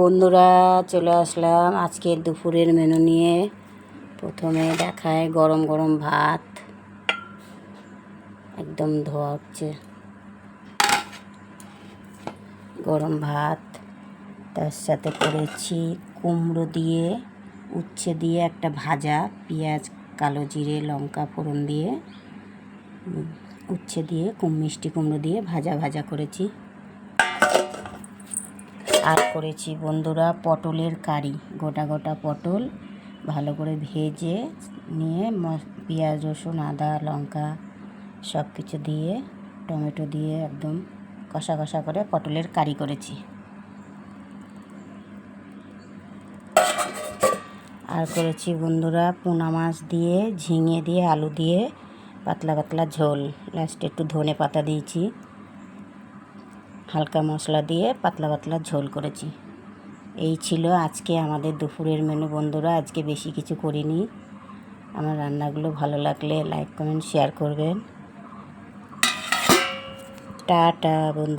বন্ধুরা, চলে আসলাম আজকের দুপুরের মেনু নিয়ে। প্রথমে দেখায় গরম গরম ভাত, একদম ধোয়া হচ্ছে গরম ভাত। তার সাথে করেছি কুমড়ো দিয়ে উচ্ছে দিয়ে একটা ভাজা, পেঁয়াজ কালো জিরে লঙ্কা ফোড়ন দিয়ে উচ্ছে দিয়ে মিষ্টি কুমড়ো দিয়ে ভাজা ভাজা করেছি। আর করেছি বন্ধুরা পটলের কারি, গোটা গোটা পটল ভালো করে ভেজে নিয়ে পেঁয়াজ রসুন আদা লঙ্কা সব কিছু দিয়ে টমেটো দিয়ে একদম কষা কষা করে পটলের কারি করেছি। আর করেছি বন্ধুরা পোনা মাছ দিয়ে ঝিঙে দিয়ে আলু দিয়ে পাতলা পাতলা ঝোল, লাস্টে একটু ধনে পাতা দিয়েছি, হালকা মশলা দিয়ে পাতলা পাতলা ঝোল করেছি। এই ছিল আজকে আমাদের দুপুরের মেনু বন্ধুরা। আজকে বেশি কিছু করিনি। আমার রান্নাগুলো ভালো লাগলে লাইক কমেন্ট শেয়ার করবেন। টাটা বন্ধুরা।